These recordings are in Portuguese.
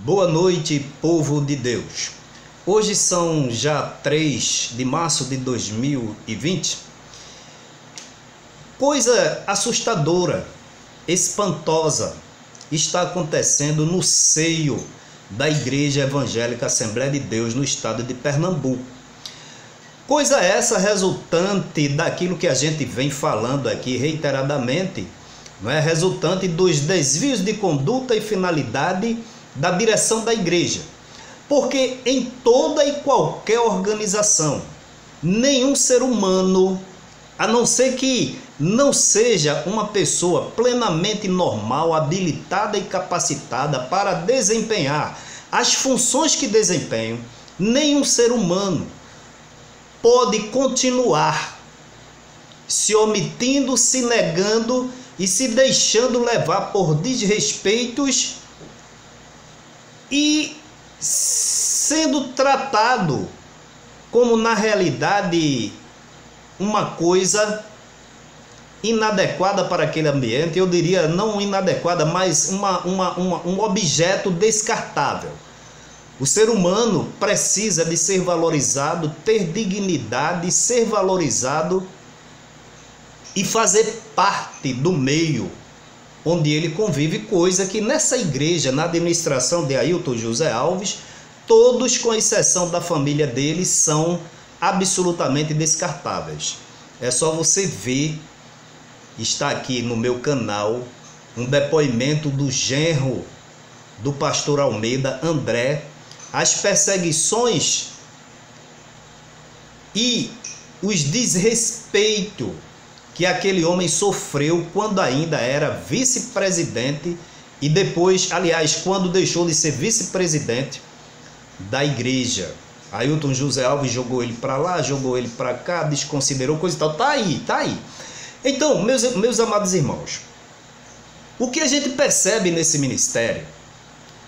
Boa noite, povo de Deus. Hoje são já 3 de março de 2020. Coisa assustadora, espantosa, está acontecendo no seio da Igreja Evangélica Assembleia de Deus no estado de Pernambuco. Coisa essa resultante daquilo que a gente vem falando aqui reiteradamente, não é? Resultante dos desvios de conduta e finalidade da direção da igreja. Porque em toda e qualquer organização, nenhum ser humano, a não ser que não seja uma pessoa plenamente normal, habilitada e capacitada para desempenhar as funções que desempenham, nenhum ser humano pode continuar se omitindo, se negando e se deixando levar por desrespeitos e sendo tratado como, na realidade, uma coisa inadequada para aquele ambiente. Eu diria não inadequada, mas um objeto descartável. O ser humano precisa de ser valorizado, ter dignidade, ser valorizado e fazer parte do meio onde ele convive, coisa que nessa igreja, na administração de Ailton José Alves, todos, com exceção da família dele, são absolutamente descartáveis. É só você ver, está aqui no meu canal, um depoimento do genro do pastor Almeida, André, as perseguições e os desrespeitos que aquele homem sofreu quando ainda era vice-presidente e depois, aliás, quando deixou de ser vice-presidente da igreja. Ailton José Alves jogou ele para lá, jogou ele para cá, desconsiderou, coisa e tal. Tá aí. Então, meus amados irmãos, o que a gente percebe nesse ministério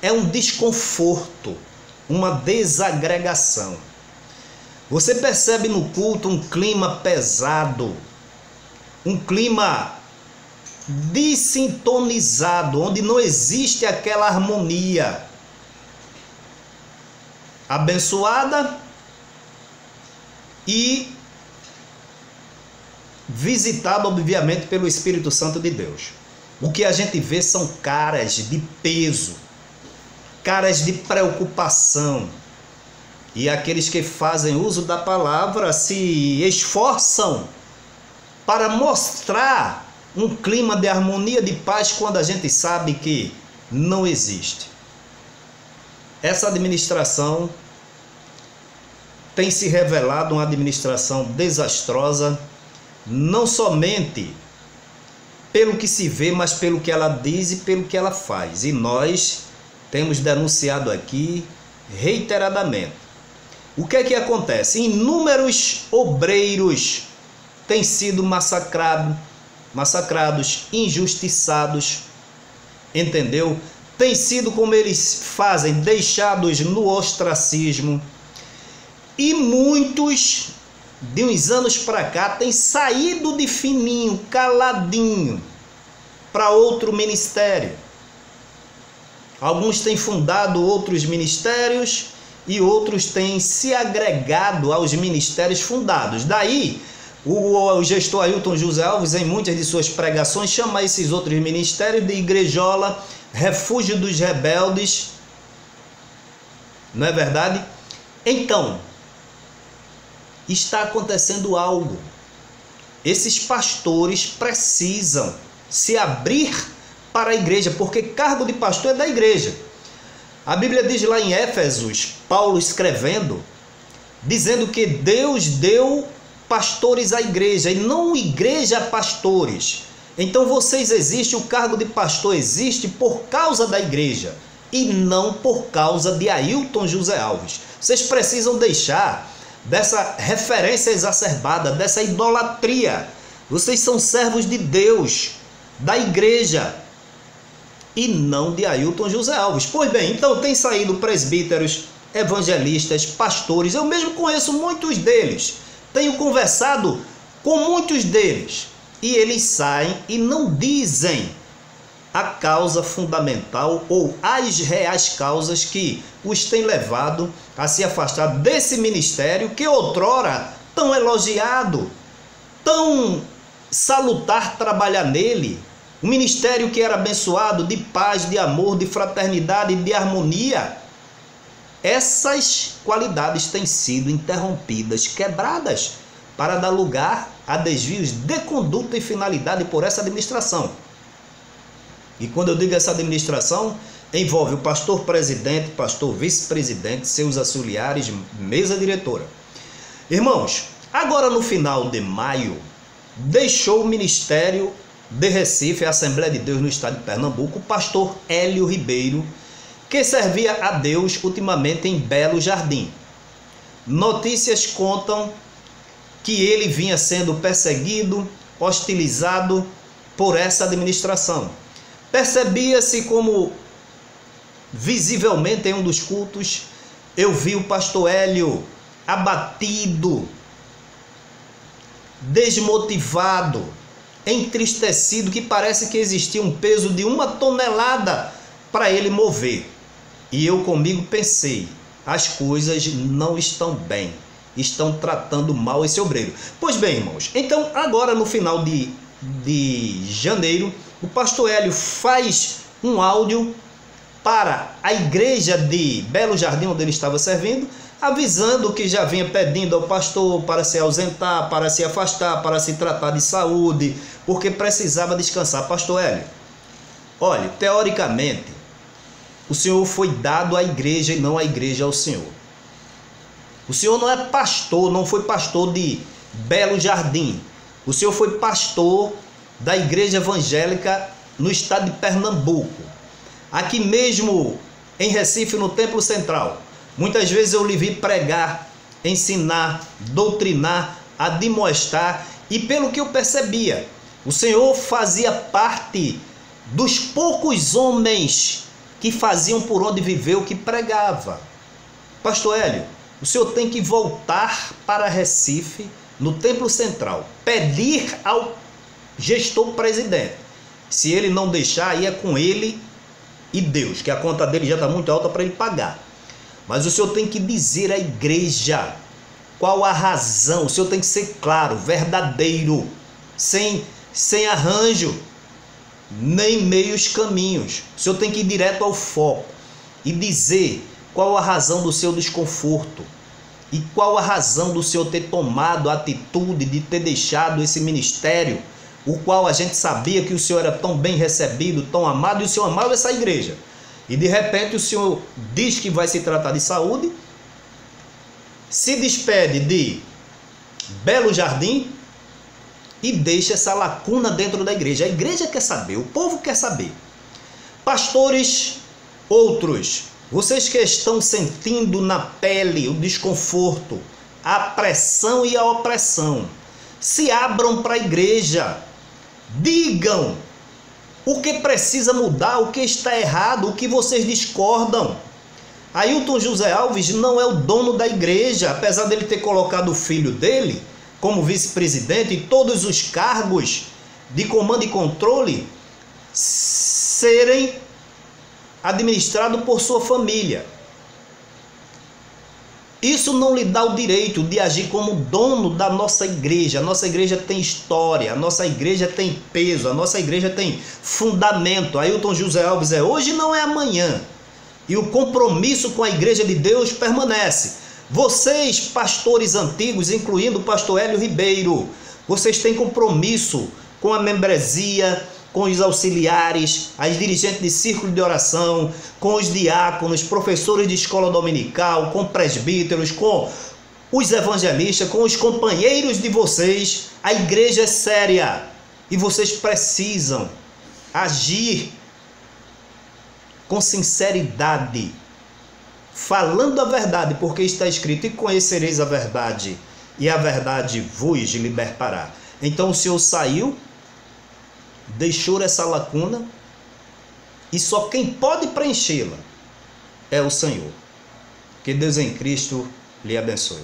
é um desconforto, uma desagregação. Você percebe no culto um clima pesado, um clima desintonizado, onde não existe aquela harmonia abençoada e visitada, obviamente, pelo Espírito Santo de Deus. O que a gente vê são caras de peso, caras de preocupação, e aqueles que fazem uso da palavra se esforçam para mostrar um clima de harmonia, de paz, quando a gente sabe que não existe. Essa administração tem se revelado uma administração desastrosa, não somente pelo que se vê, mas pelo que ela diz e pelo que ela faz. E nós temos denunciado aqui reiteradamente. O que é que acontece? Inúmeros obreiros têm sido massacrados, injustiçados, entendeu? Tem sido, como eles fazem, deixados no ostracismo. E muitos, de uns anos para cá, têm saído de fininho, caladinho, para outro ministério. Alguns têm fundado outros ministérios e outros têm se agregado aos ministérios fundados. Daí, o gestor Ailton José Alves, em muitas de suas pregações, chama esses outros ministérios de igrejola, refúgio dos rebeldes. Não é verdade? Então, está acontecendo algo. Esses pastores precisam se abrir para a igreja, porque cargo de pastor é da igreja. A Bíblia diz lá em Éfesos, Paulo escrevendo, dizendo que Deus deu pastores à igreja e não igreja a pastores. Então vocês existem, o cargo de pastor existe por causa da igreja e não por causa de Ailton José Alves. Vocês precisam deixar dessa referência exacerbada, dessa idolatria. Vocês são servos de Deus, da igreja, e não de Ailton José Alves. Pois bem, então tem saído presbíteros, evangelistas, pastores. Eu mesmo conheço muitos deles, tenho conversado com muitos deles, e eles saem e não dizem a causa fundamental ou as reais causas que os tem levado a se afastar desse ministério que outrora tão elogiado, tão salutar trabalhar nele, um ministério que era abençoado de paz, de amor, de fraternidade, de harmonia. Essas qualidades têm sido interrompidas, quebradas, para dar lugar a desvios de conduta e finalidade por essa administração. E quando eu digo essa administração, envolve o pastor presidente, pastor vice-presidente, seus auxiliares, mesa diretora. Irmãos, agora no final de maio, deixou o ministério de Recife, a Assembleia de Deus no estado de Pernambuco, o pastor Hélio Ribeiro, que servia a Deus ultimamente em Belo Jardim. Notícias contam que ele vinha sendo perseguido, hostilizado por essa administração. Percebia-se como, visivelmente em um dos cultos, eu vi o pastor Hélio abatido, desmotivado, entristecido, que parece que existia um peso de 1 tonelada para ele mover. E eu comigo pensei, as coisas não estão bem, estão tratando mal esse obreiro. Pois bem, irmãos, então agora no final de janeiro, o pastor Hélio faz um áudio para a igreja de Belo Jardim, onde ele estava servindo, avisando que já vinha pedindo ao pastor para se ausentar, para se afastar, para se tratar de saúde, porque precisava descansar. Pastor Hélio, olha, teoricamente, o senhor foi dado à igreja e não a igreja ao senhor. O senhor não é pastor, não foi pastor de Belo Jardim. O senhor foi pastor da igreja evangélica no estado de Pernambuco. Aqui mesmo em Recife, no Templo Central. Muitas vezes eu lhe vi pregar, ensinar, doutrinar, admoestar, e pelo que eu percebia, o senhor fazia parte dos poucos homens que faziam por onde viveu, que pregava. Pastor Hélio, o senhor tem que voltar para Recife, no Templo Central, pedir ao gestor presidente. Se ele não deixar, aí é com ele e Deus, que a conta dele já está muito alta para ele pagar. Mas o senhor tem que dizer à igreja qual a razão. O senhor tem que ser claro, verdadeiro, sem arranjo, nem meios caminhos. O senhor tem que ir direto ao foco e dizer qual a razão do seu desconforto e qual a razão do senhor ter tomado a atitude de ter deixado esse ministério, o qual a gente sabia que o senhor era tão bem recebido, tão amado, e o senhor amava essa igreja. E de repente o senhor diz que vai se tratar de saúde, se despede de Belo Jardim e deixa essa lacuna dentro da igreja. A igreja quer saber, o povo quer saber. Pastores, outros, vocês que estão sentindo na pele o desconforto, a pressão e a opressão, se abram para a igreja, digam o que precisa mudar, o que está errado, o que vocês discordam. Ailton José Alves não é o dono da igreja, apesar dele ter colocado o filho dele como vice-presidente e todos os cargos de comando e controle serem administrados por sua família. Isso não lhe dá o direito de agir como dono da nossa igreja. A nossa igreja tem história, a nossa igreja tem peso, a nossa igreja tem fundamento. Ailton José Alves é hoje, não é amanhã. E o compromisso com a igreja de Deus permanece. Vocês, pastores antigos, incluindo o pastor Hélio Ribeiro, vocês têm compromisso com a membresia, com os auxiliares, as dirigentes de círculo de oração, com os diáconos, professores de escola dominical, com presbíteros, com os evangelistas, com os companheiros de vocês. A igreja é séria e vocês precisam agir com sinceridade, falando a verdade, porque está escrito: e conhecereis a verdade, e a verdade vos libertará. Então o Senhor saiu, deixou essa lacuna, e só quem pode preenchê-la é o Senhor. Que Deus em Cristo lhe abençoe.